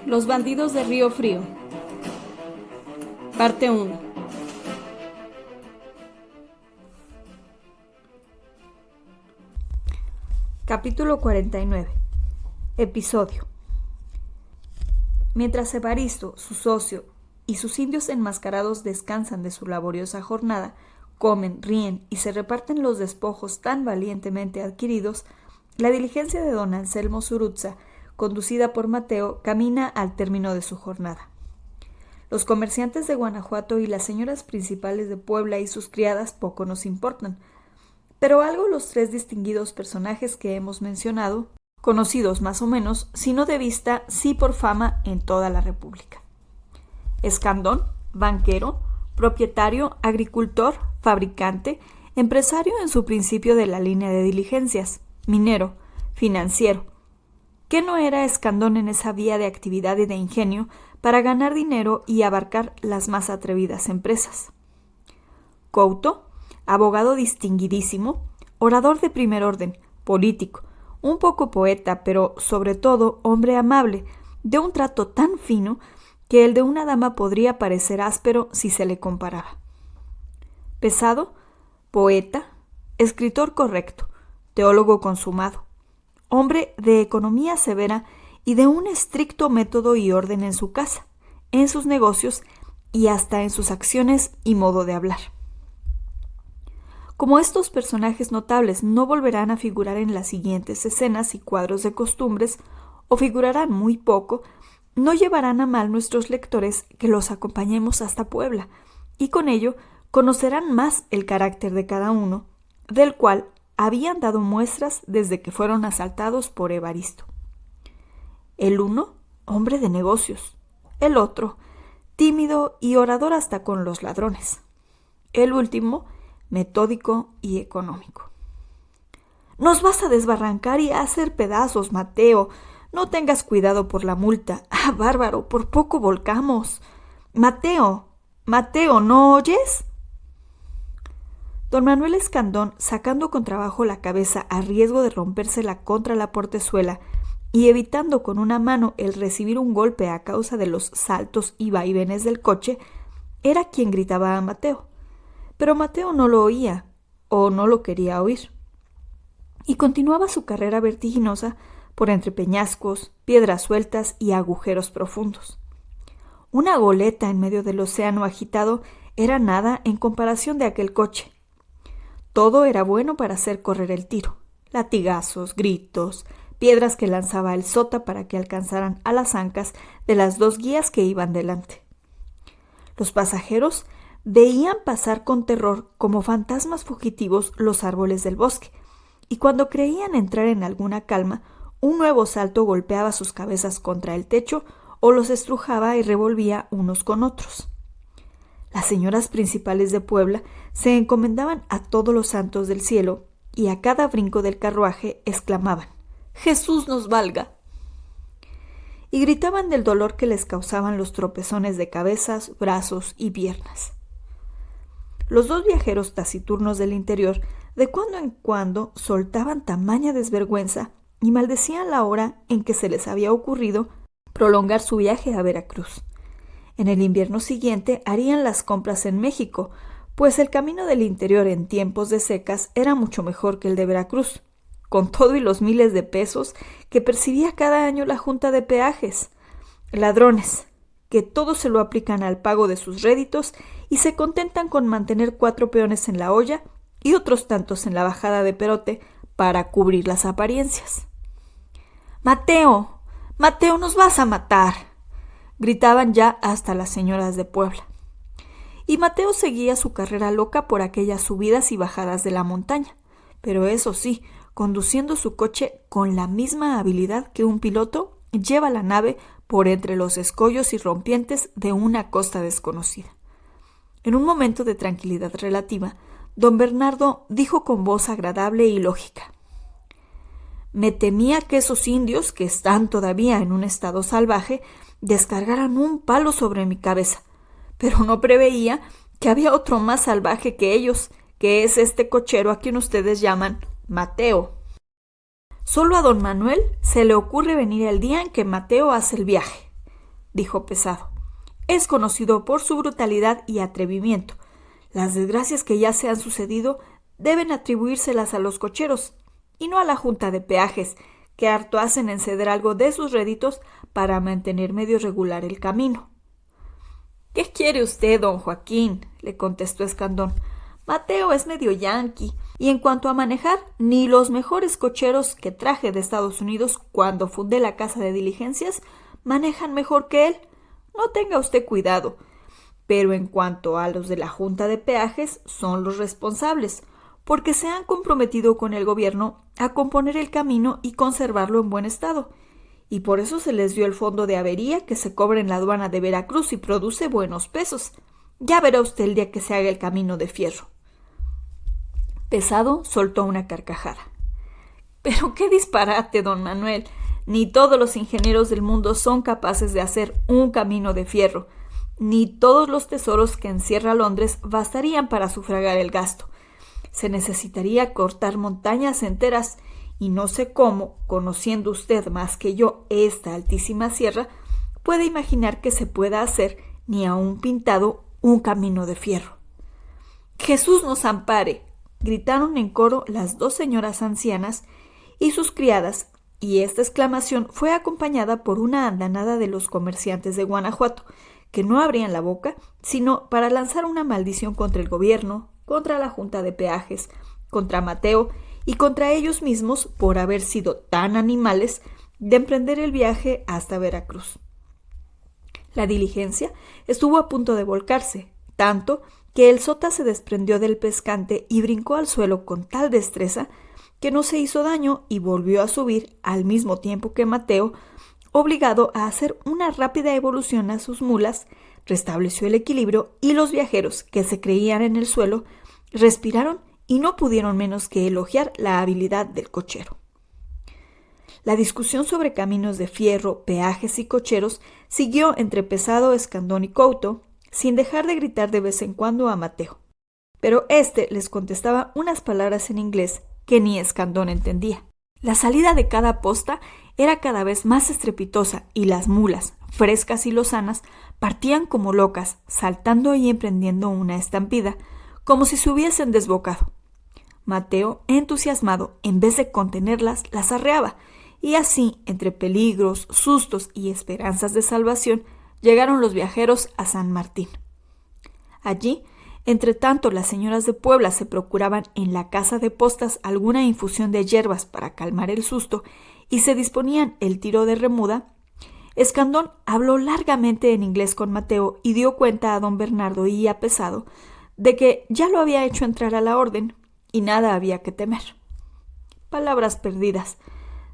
Los bandidos de Río Frío. Parte 1. Capítulo 49. Episodio. Mientras Evaristo, su socio, y sus indios enmascarados descansan de su laboriosa jornada, comen, ríen y se reparten los despojos tan valientemente adquiridos, la diligencia de don Anselmo Zurutza, conducida por Mateo, camina al término de su jornada. Los comerciantes de Guanajuato y las señoras principales de Puebla y sus criadas poco nos importan, pero algo los tres distinguidos personajes que hemos mencionado, conocidos más o menos, si no de vista, sí por fama en toda la República. Escandón, banquero, propietario, agricultor, fabricante, empresario en su principio de la línea de diligencias, minero, financiero. ¿Qué no era Escandón en esa vía de actividad y de ingenio para ganar dinero y abarcar las más atrevidas empresas? Couto, abogado distinguidísimo, orador de primer orden, político, un poco poeta, pero sobre todo hombre amable, de un trato tan fino que el de una dama podría parecer áspero si se le comparaba. Pesado, poeta, escritor correcto, teólogo consumado, hombre de economía severa y de un estricto método y orden en su casa, en sus negocios y hasta en sus acciones y modo de hablar. Como estos personajes notables no volverán a figurar en las siguientes escenas y cuadros de costumbres, o figurarán muy poco, no llevarán a mal nuestros lectores que los acompañemos hasta Puebla, y con ello conocerán más el carácter de cada uno, del cual habían dado muestras desde que fueron asaltados por Evaristo. El uno, hombre de negocios; el otro, tímido y orador hasta con los ladrones; el último, metódico y económico. «Nos vas a desbarrancar y a hacer pedazos, Mateo. No tengas cuidado por la multa. ¡Ah, bárbaro! Por poco volcamos. Mateo, Mateo, ¿no oyes?» Don Manuel Escandón, sacando con trabajo la cabeza a riesgo de rompérsela contra la portezuela y evitando con una mano el recibir un golpe a causa de los saltos y vaivenes del coche, era quien gritaba a Mateo. Pero Mateo no lo oía, o no lo quería oír, y continuaba su carrera vertiginosa por entre peñascos, piedras sueltas y agujeros profundos. Una goleta en medio del océano agitado era nada en comparación de aquel coche. Todo era bueno para hacer correr el tiro: latigazos, gritos, piedras que lanzaba el sota para que alcanzaran a las ancas de las dos guías que iban delante. Los pasajeros veían pasar con terror como fantasmas fugitivos los árboles del bosque, y cuando creían entrar en alguna calma, un nuevo salto golpeaba sus cabezas contra el techo o los estrujaba y revolvía unos con otros. Las señoras principales de Puebla se encomendaban a todos los santos del cielo y a cada brinco del carruaje exclamaban: «¡Jesús nos valga!» y gritaban del dolor que les causaban los tropezones de cabezas, brazos y piernas. Los dos viajeros taciturnos del interior de cuando en cuando soltaban tamaña desvergüenza y maldecían la hora en que se les había ocurrido prolongar su viaje a Veracruz. En el invierno siguiente harían las compras en México, pues el camino del interior en tiempos de secas era mucho mejor que el de Veracruz, con todo y los miles de pesos que percibía cada año la Junta de Peajes. Ladrones, que todo se lo aplican al pago de sus réditos y se contentan con mantener 4 peones en la olla y otros tantos en la bajada de Perote para cubrir las apariencias. «¡Mateo! ¡Mateo, nos vas a matar!», gritaban ya hasta las señoras de Puebla. Y Mateo seguía su carrera loca por aquellas subidas y bajadas de la montaña, pero eso sí, conduciendo su coche con la misma habilidad que un piloto lleva la nave por entre los escollos y rompientes de una costa desconocida. En un momento de tranquilidad relativa, don Bernardo dijo con voz agradable y lógica: «Me temía que esos indios, que están todavía en un estado salvaje, descargaran un palo sobre mi cabeza, pero no preveía que había otro más salvaje que ellos, que es este cochero a quien ustedes llaman Mateo. Solo a don Manuel se le ocurre venir el día en que Mateo hace el viaje. dijo Pesado. Es conocido por su brutalidad y atrevimiento. Las desgracias que ya se han sucedido deben atribuírselas a los cocheros y no a la Junta de Peajes, que harto hacen en ceder algo de sus réditos para mantener medio regular el camino. —¿Qué quiere usted, don Joaquín? —le contestó Escandón. Mateo es medio yanqui, y en cuanto a manejar, ni los mejores cocheros que traje de Estados Unidos cuando fundé la casa de diligencias manejan mejor que él. No tenga usted cuidado. Pero en cuanto a los de la Junta de Peajes, son los responsables, porque se han comprometido con el gobierno a componer el camino y conservarlo en buen estado, y por eso se les dio el fondo de avería que se cobra en la aduana de Veracruz y produce buenos pesos. Ya verá usted el día que se haga el camino de fierro. Pesado soltó una carcajada. —Pero qué disparate, don Manuel. Ni todos los ingenieros del mundo son capaces de hacer un camino de fierro, ni todos los tesoros que encierra Londres bastarían para sufragar el gasto. Se necesitaría cortar montañas enteras, y no sé cómo, conociendo usted más que yo esta altísima sierra, puede imaginar que se pueda hacer, ni aun pintado, un camino de fierro. —¡Jesús nos ampare! —gritaron en coro las dos señoras ancianas y sus criadas, y esta exclamación fue acompañada por una andanada de los comerciantes de Guanajuato, que no abrían la boca sino para lanzar una maldición contra el gobierno, contra la Junta de Peajes, contra Mateo y contra ellos mismos por haber sido tan animales de emprender el viaje hasta Veracruz. La diligencia estuvo a punto de volcarse, tanto que el sota se desprendió del pescante y brincó al suelo con tal destreza que no se hizo daño y volvió a subir al mismo tiempo que Mateo, obligado a hacer una rápida evolución a sus mulas, restableció el equilibrio y los viajeros, que se creían en el suelo, respiraron y no pudieron menos que elogiar la habilidad del cochero. La discusión sobre caminos de fierro, peajes y cocheros siguió entre Pesado, Escandón y Couto, sin dejar de gritar de vez en cuando a Mateo. Pero éste les contestaba unas palabras en inglés que ni Escandón entendía. La salida de cada posta era cada vez más estrepitosa y las mulas, frescas y lozanas, partían como locas, saltando y emprendiendo una estampida, como si se hubiesen desbocado. Mateo, entusiasmado, en vez de contenerlas, las arreaba, y así, entre peligros, sustos y esperanzas de salvación, llegaron los viajeros a San Martín. Allí, entre tanto, las señoras de Puebla se procuraban en la casa de postas alguna infusión de hierbas para calmar el susto y se disponían el tiro de remuda. Escandón habló largamente en inglés con Mateo y dio cuenta a don Bernardo y a Pesado de que ya lo había hecho entrar a la orden y nada había que temer. Palabras perdidas.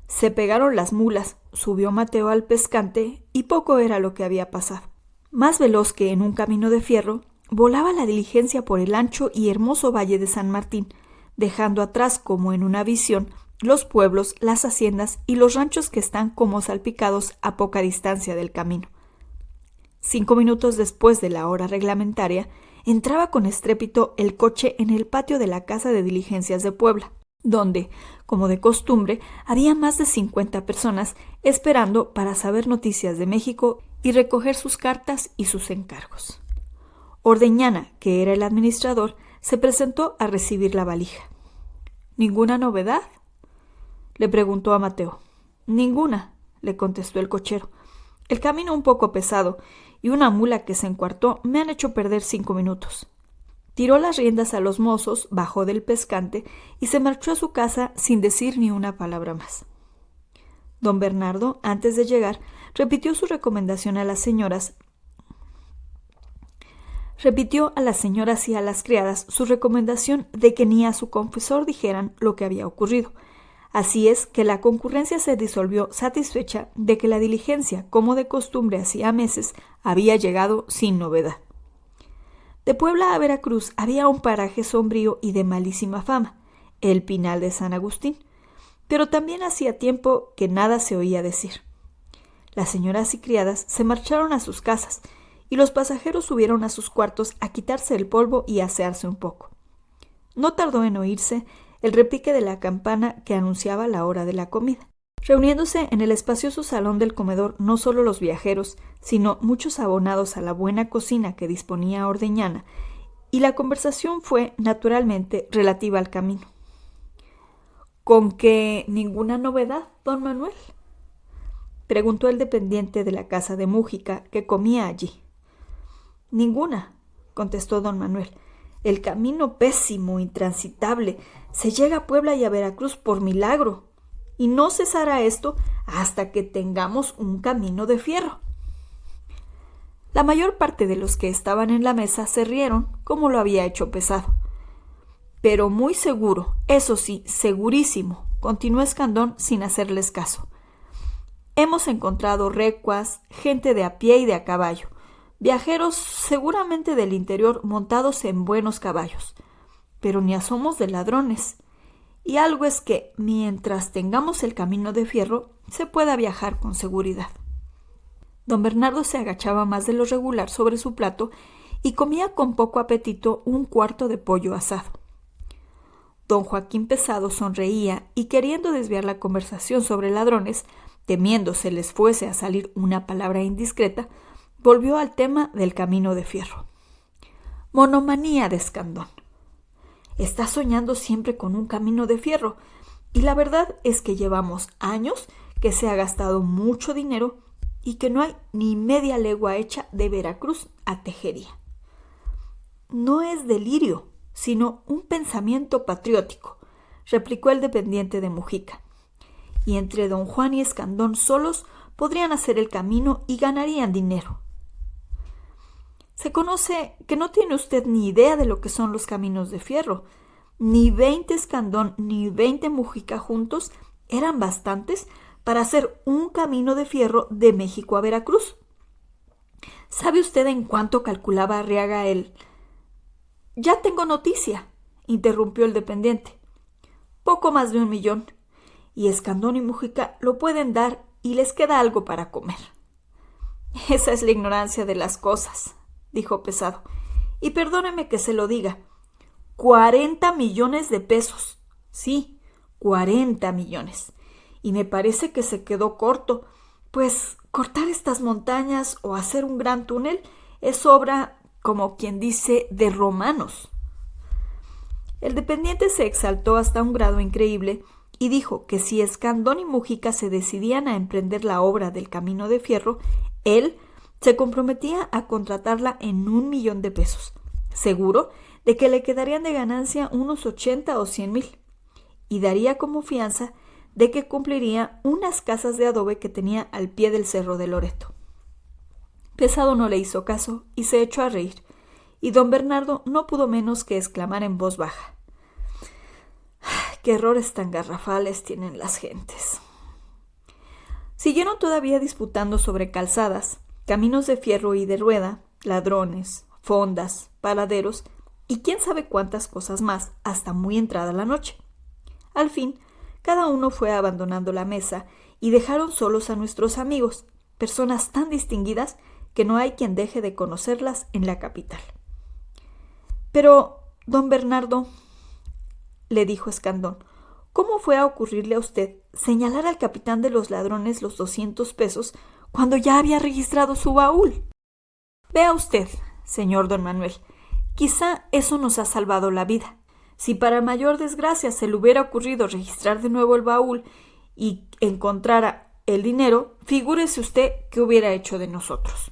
Se pegaron las mulas, subió Mateo al pescante y poco era lo que había pasado. Más veloz que en un camino de fierro, volaba la diligencia por el ancho y hermoso valle de San Martín, dejando atrás como en una visión los pueblos, las haciendas y los ranchos que están como salpicados a poca distancia del camino. 5 minutos después de la hora reglamentaria, entraba con estrépito el coche en el patio de la casa de diligencias de Puebla, donde, como de costumbre, había más de 50 personas esperando para saber noticias de México y recoger sus cartas y sus encargos. Ordeñana, que era el administrador, se presentó a recibir la valija. —¿Ninguna novedad? —le preguntó a Mateo. —Ninguna —le contestó el cochero—. El camino un poco pesado y una mula que se encuartó me han hecho perder 5 minutos. Tiró las riendas a los mozos, bajó del pescante y se marchó a su casa sin decir ni una palabra más. Don Bernardo, antes de llegar, repitió su recomendación a las señoras. Repitió a las señoras y a las criadas su recomendación de que ni a su confesor dijeran lo que había ocurrido. Así es que la concurrencia se disolvió satisfecha de que la diligencia, como de costumbre hacía meses, había llegado sin novedad. De Puebla a Veracruz había un paraje sombrío y de malísima fama, el Pinal de San Agustín, pero también hacía tiempo que nada se oía decir. Las señoras y criadas se marcharon a sus casas, y los pasajeros subieron a sus cuartos a quitarse el polvo y asearse un poco. No tardó en oírse el repique de la campana que anunciaba la hora de la comida. reuniéndose en el espacioso salón del comedor no solo los viajeros, sino muchos abonados a la buena cocina que disponía Ordeñana, y la conversación fue, naturalmente, relativa al camino. —¿Con que ninguna novedad, don Manuel? —preguntó el dependiente de la casa de Mújica, que comía allí. —Ninguna —contestó don Manuel—. El camino pésimo, intransitable. Se llega a Puebla y a Veracruz por milagro. Y no cesará esto hasta que tengamos un camino de fierro. La mayor parte de los que estaban en la mesa se rieron, como lo había hecho Pesado. Pero muy seguro, eso sí, segurísimo, continuó Escandón sin hacerles caso. Hemos encontrado recuas, gente de a pie y de a caballo, viajeros seguramente del interior montados en buenos caballos, pero ni asomos de ladrones. Y algo es que, mientras tengamos el camino de fierro, se pueda viajar con seguridad. Don Bernardo se agachaba más de lo regular sobre su plato y comía con poco apetito un cuarto de pollo asado. Don Joaquín Pesado sonreía y, queriendo desviar la conversación sobre ladrones, temiendo se les fuese a salir una palabra indiscreta, volvió al tema del camino de fierro. Monomanía de Escandón. Está soñando siempre con un camino de fierro, y la verdad es que llevamos años que se ha gastado mucho dinero y que no hay ni media legua hecha de Veracruz a Tejería. No es delirio, sino un pensamiento patriótico, replicó el dependiente de Mújica. Y entre don Juan y Escandón solos podrían hacer el camino y ganarían dinero. Se conoce que no tiene usted ni idea de lo que son los caminos de fierro. Ni 20 Escandón ni 20 Mújica juntos eran bastantes para hacer un camino de fierro de México a Veracruz. ¿Sabe usted en cuánto calculaba Arriaga él? —Ya tengo noticia —interrumpió el dependiente—. Poco más de 1 millón. Y Escandón y Mújica lo pueden dar y les queda algo para comer. —Esa es la ignorancia de las cosas —dijo Pesado—. Y perdóneme que se lo diga. 40 millones de pesos. Sí, 40 millones. Y me parece que se quedó corto, pues cortar estas montañas o hacer un gran túnel es obra, como quien dice, de romanos. El dependiente se exaltó hasta un grado increíble y dijo que si Escandón y Mújica se decidían a emprender la obra del camino de fierro, él se comprometía a contratarla en 1 millón de pesos, seguro de que le quedarían de ganancia unos 80 o 100,000, y daría como fianza de que cumpliría unas casas de adobe que tenía al pie del cerro de Loreto. Pesado no le hizo caso y se echó a reír, y don Bernardo no pudo menos que exclamar en voz baja: ¡qué errores tan garrafales tienen las gentes! Siguieron todavía disputando sobre calzadas, caminos de fierro y de rueda, ladrones, fondas, paraderos y quién sabe cuántas cosas más, hasta muy entrada la noche. Al fin, cada uno fue abandonando la mesa y dejaron solos a nuestros amigos, personas tan distinguidas que no hay quien deje de conocerlas en la capital. Pero, don Bernardo, le dijo Escandón, ¿cómo fue a ocurrirle a usted señalar al capitán de los ladrones los 200 pesos cuando ya había registrado su baúl? Vea usted, señor don Manuel, quizá eso nos ha salvado la vida. Si para mayor desgracia se le hubiera ocurrido registrar de nuevo el baúl y encontrara el dinero, figúrese usted qué hubiera hecho de nosotros.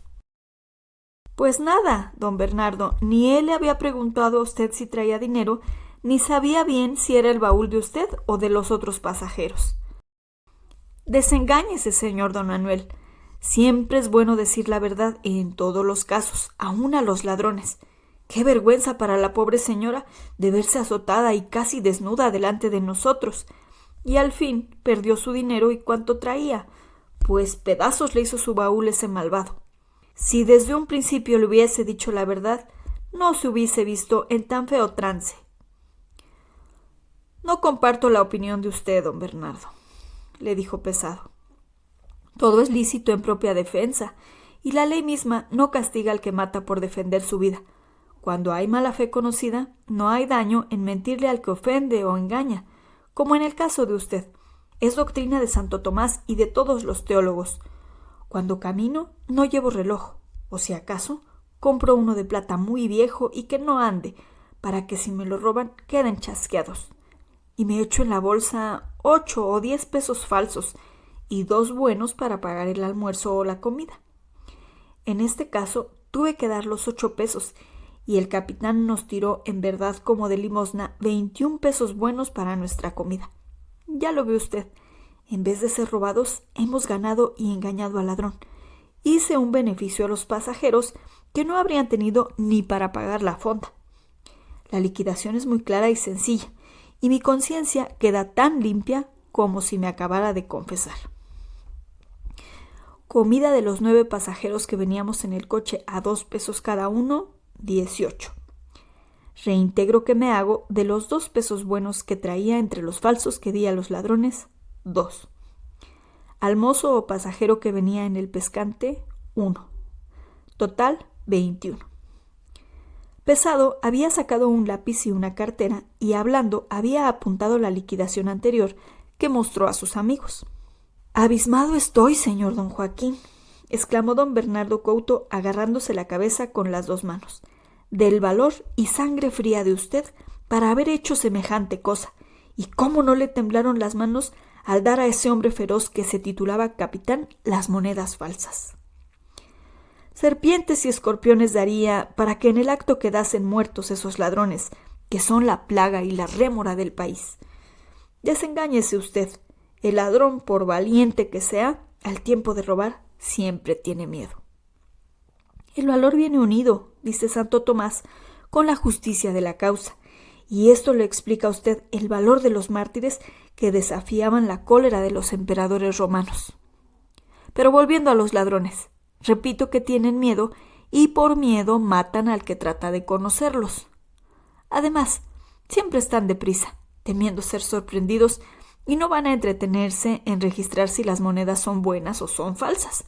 Pues nada, don Bernardo, ni él le había preguntado a usted si traía dinero, ni sabía bien si era el baúl de usted o de los otros pasajeros. Desengáñese, señor don Manuel. Siempre es bueno decir la verdad en todos los casos, aun a los ladrones. ¡Qué vergüenza para la pobre señora de verse azotada y casi desnuda delante de nosotros! Y al fin perdió su dinero y cuánto traía, pues pedazos le hizo su baúl ese malvado. Si desde un principio le hubiese dicho la verdad, no se hubiese visto en tan feo trance. No comparto la opinión de usted, don Bernardo, le dijo Pesado. Todo es lícito en propia defensa, y la ley misma no castiga al que mata por defender su vida. Cuando hay mala fe conocida, no hay daño en mentirle al que ofende o engaña, como en el caso de usted. Es doctrina de Santo Tomás y de todos los teólogos. Cuando camino no llevo reloj, o si acaso compro uno de plata muy viejo y que no ande, para que si me lo roban queden chasqueados. Y me echo en la bolsa 8 o 10 pesos falsos y 2 buenos para pagar el almuerzo o la comida. En este caso tuve que dar los 8 pesos y el capitán nos tiró en verdad como de limosna 21 pesos buenos para nuestra comida. Ya lo ve usted, en vez de ser robados, hemos ganado y engañado al ladrón. Hice un beneficio a los pasajeros que no habrían tenido ni para pagar la fonda. La liquidación es muy clara y sencilla, y mi conciencia queda tan limpia como si me acabara de confesar. Comida de los 9 pasajeros que veníamos en el coche a 2 pesos cada uno, 18. Reintegro que me hago de los 2 pesos buenos que traía entre los falsos que di a los ladrones, 2. Al mozo o pasajero que venía en el pescante, 1. Total, 21. Pesado había sacado un lápiz y una cartera y hablando había apuntado la liquidación anterior que mostró a sus amigos. «Abismado estoy, señor don Joaquín», exclamó don Bernardo Couto agarrándose la cabeza con las 2 manos, «del valor y sangre fría de usted para haber hecho semejante cosa, y cómo no le temblaron las manos al dar a ese hombre feroz que se titulaba capitán las monedas falsas. Serpientes y escorpiones daría para que en el acto quedasen muertos esos ladrones, que son la plaga y la rémora del país. Desengáñese usted, el ladrón, por valiente que sea, al tiempo de robar, siempre tiene miedo. El valor viene unido, dice Santo Tomás, con la justicia de la causa, y esto le explica a usted el valor de los mártires que desafiaban la cólera de los emperadores romanos. Pero volviendo a los ladrones, repito que tienen miedo y por miedo matan al que trata de conocerlos. Además, siempre están deprisa, temiendo ser sorprendidos y no van a entretenerse en registrar si las monedas son buenas o son falsas.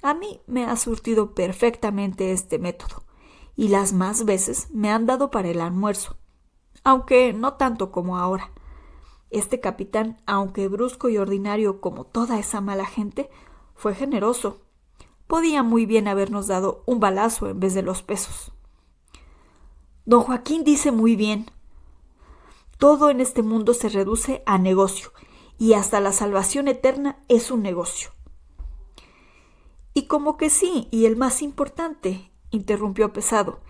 A mí me ha surtido perfectamente este método y las más veces me han dado para el almuerzo, aunque no tanto como ahora. Este capitán, aunque brusco y ordinario como toda esa mala gente, fue generoso. Podía muy bien habernos dado un balazo en vez de los pesos. Don Joaquín dice muy bien. Todo en este mundo se reduce a negocio, y hasta la salvación eterna es un negocio. Y como que sí, y el más importante, interrumpió Pesado,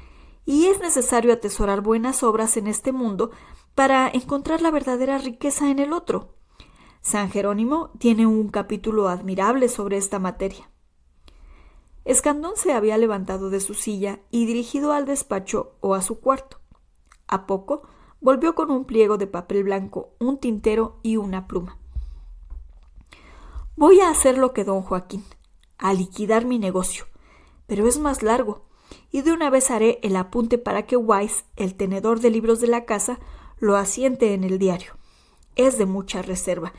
y es necesario atesorar buenas obras en este mundo para encontrar la verdadera riqueza en el otro. San Jerónimo tiene un capítulo admirable sobre esta materia. Escandón se había levantado de su silla y dirigido al despacho o a su cuarto. A poco volvió con un pliego de papel blanco, un tintero y una pluma. Voy a hacer lo que don Joaquín, a liquidar mi negocio, pero es más largo, y de una vez haré el apunte para que Weiss, el tenedor de libros de la casa, lo asiente en el diario. Es de mucha reserva,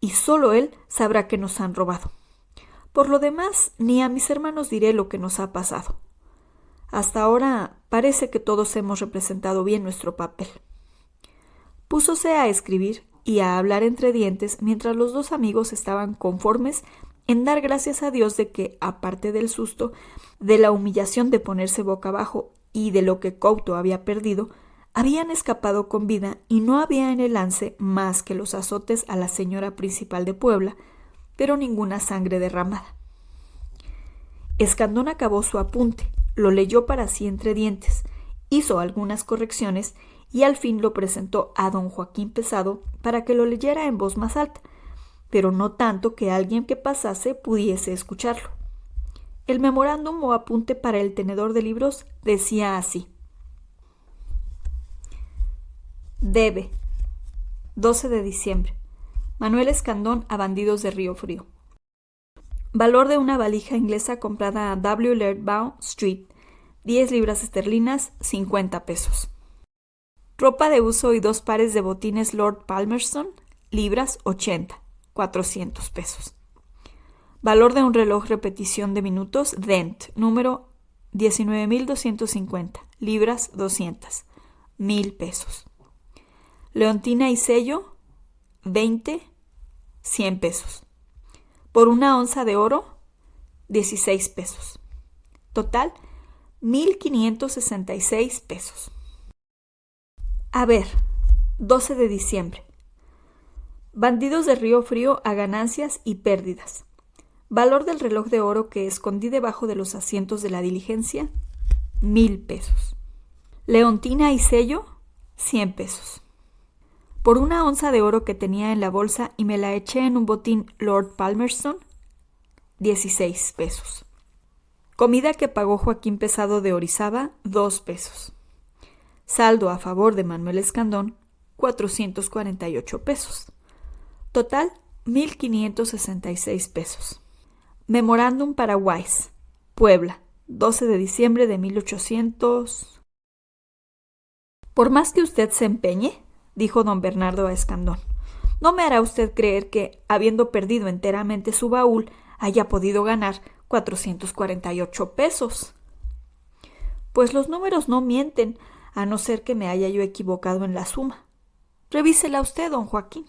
y solo él sabrá que nos han robado. Por lo demás, ni a mis hermanos diré lo que nos ha pasado. Hasta ahora parece que todos hemos representado bien nuestro papel. Púsose a escribir y a hablar entre dientes mientras los 2 amigos estaban conformes en dar gracias a Dios de que, aparte del susto, de la humillación de ponerse boca abajo y de lo que Couto había perdido, habían escapado con vida y no había en el lance más que los azotes a la señora principal de Puebla, pero ninguna sangre derramada. Escandón acabó su apunte, lo leyó para sí entre dientes, hizo algunas correcciones y al fin lo presentó a don Joaquín Pesado para que lo leyera en voz más alta, pero no tanto que alguien que pasase pudiese escucharlo. El memorándum o apunte para el tenedor de libros decía así: Debe, 12 de diciembre. Manuel Escandón a bandidos de Río Frío. Valor de una valija inglesa comprada a W. Laird Bow Street, 10 libras esterlinas, 50 pesos. Ropa de uso y 2 pares de botines Lord Palmerston, libras 80, 400 pesos. Valor de un reloj repetición de minutos Dent, número 19.250, libras 200, 1,000 pesos. Leontina y sello, 20, 100 pesos. Por una onza de oro, 16 pesos. Total, 1,566 pesos. A ver, 12 de diciembre. Bandidos de Río Frío a ganancias y pérdidas. Valor del reloj de oro que escondí debajo de los asientos de la diligencia, 1,000 pesos. Leontina y sello, 100 pesos. Por una onza de oro que tenía en la bolsa y me la eché en un botín Lord Palmerston, 16 pesos. Comida que pagó Joaquín Pesado de Orizaba, 2 pesos. Saldo a favor de Manuel Escandón, 448 pesos. Total, 1,566 pesos. Memorándum para Weiss, Puebla, 12 de diciembre de 1800. Por más que usted se empeñe, dijo don Bernardo a Escandón, no me hará usted creer que, habiendo perdido enteramente su baúl, haya podido ganar 448 pesos. Pues los números no mienten, a no ser que me haya yo equivocado en la suma. Revísela usted, don Joaquín.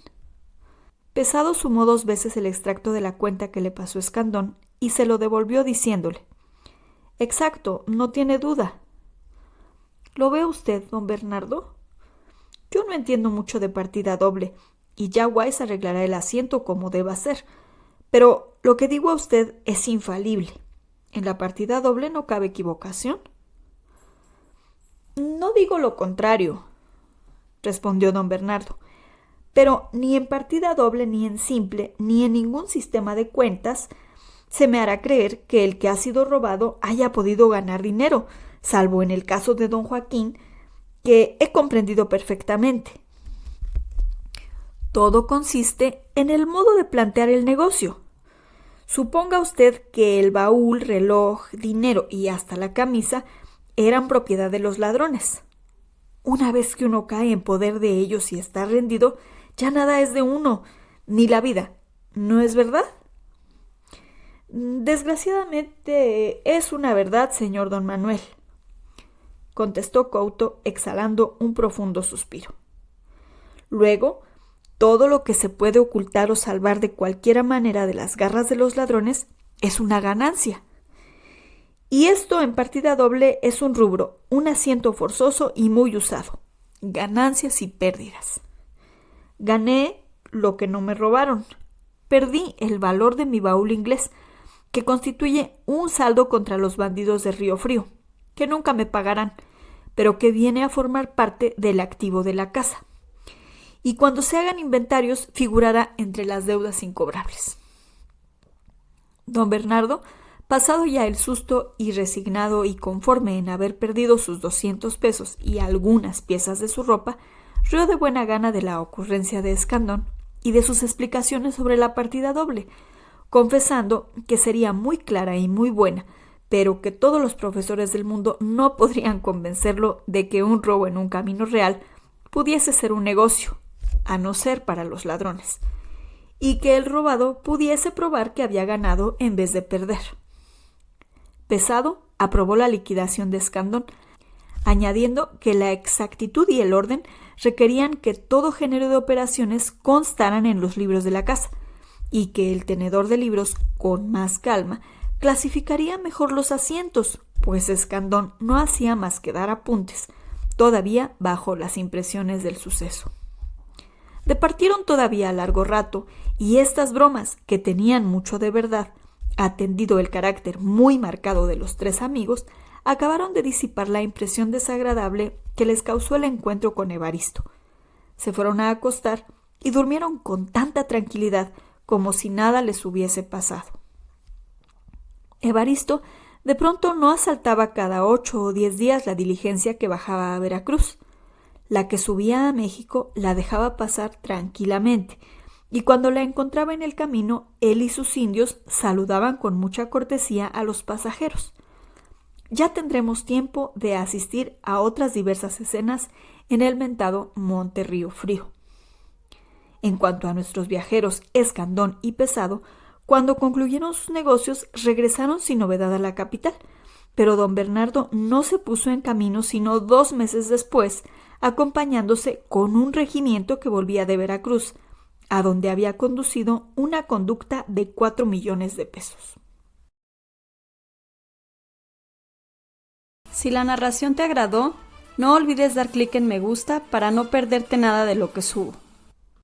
Pesado sumó 2 veces el extracto de la cuenta que le pasó Escandón y se lo devolvió diciéndole: exacto, no tiene duda. ¿Lo ve usted, don Bernardo? Yo no entiendo mucho de partida doble, y ya Weiss arreglará el asiento como deba ser, pero lo que digo a usted es infalible. En la partida doble no cabe equivocación. No digo lo contrario, respondió don Bernardo, pero ni en partida doble, ni en simple, ni en ningún sistema de cuentas se me hará creer que el que ha sido robado haya podido ganar dinero, salvo en el caso de don Joaquín, que he comprendido perfectamente. Todo consiste en el modo de plantear el negocio. Suponga usted que el baúl, reloj, dinero y hasta la camisa eran propiedad de los ladrones. Una vez que uno cae en poder de ellos y está rendido, ya nada es de uno, ni la vida, ¿no es verdad? Desgraciadamente es una verdad, señor don Manuel, contestó Couto exhalando un profundo suspiro. Luego, todo lo que se puede ocultar o salvar de cualquiera manera de las garras de los ladrones es una ganancia. Y esto en partida doble es un rubro, un asiento forzoso y muy usado. Ganancias y pérdidas. Gané lo que no me robaron. Perdí el valor de mi baúl inglés, que constituye un saldo contra los bandidos de Río Frío, que nunca me pagarán, pero que viene a formar parte del activo de la casa. Y cuando se hagan inventarios figurará entre las deudas incobrables. Don Bernardo, pasado ya el susto y resignado y conforme en haber perdido sus 200 pesos y algunas piezas de su ropa, rió de buena gana de la ocurrencia de Escandón y de sus explicaciones sobre la partida doble, confesando que sería muy clara y muy buena, pero que todos los profesores del mundo no podrían convencerlo de que un robo en un camino real pudiese ser un negocio, a no ser para los ladrones, y que el robado pudiese probar que había ganado en vez de perder. Pesado aprobó la liquidación de Escandón, añadiendo que la exactitud y el orden requerían que todo género de operaciones constaran en los libros de la casa, y que el tenedor de libros, con más calma, clasificaría mejor los asientos, pues Escandón no hacía más que dar apuntes, todavía bajo las impresiones del suceso. Departieron todavía largo rato, y estas bromas, que tenían mucho de verdad, atendido el carácter muy marcado de los 3 amigos, acabaron de disipar la impresión desagradable que les causó el encuentro con Evaristo. Se fueron a acostar y durmieron con tanta tranquilidad como si nada les hubiese pasado. Evaristo de pronto no asaltaba cada 8 o 10 días la diligencia que bajaba a Veracruz. La que subía a México la dejaba pasar tranquilamente, y cuando la encontraba en el camino, él y sus indios saludaban con mucha cortesía a los pasajeros. Ya tendremos tiempo de asistir a otras diversas escenas en el mentado Monte Río Frío. En cuanto a nuestros viajeros Escandón y Pesado, cuando concluyeron sus negocios regresaron sin novedad a la capital, pero don Bernardo no se puso en camino sino 2 meses después, acompañándose con un regimiento que volvía de Veracruz, a donde había conducido una conducta de 4 millones de pesos. Si la narración te agradó, no olvides dar clic en me gusta para no perderte nada de lo que subo.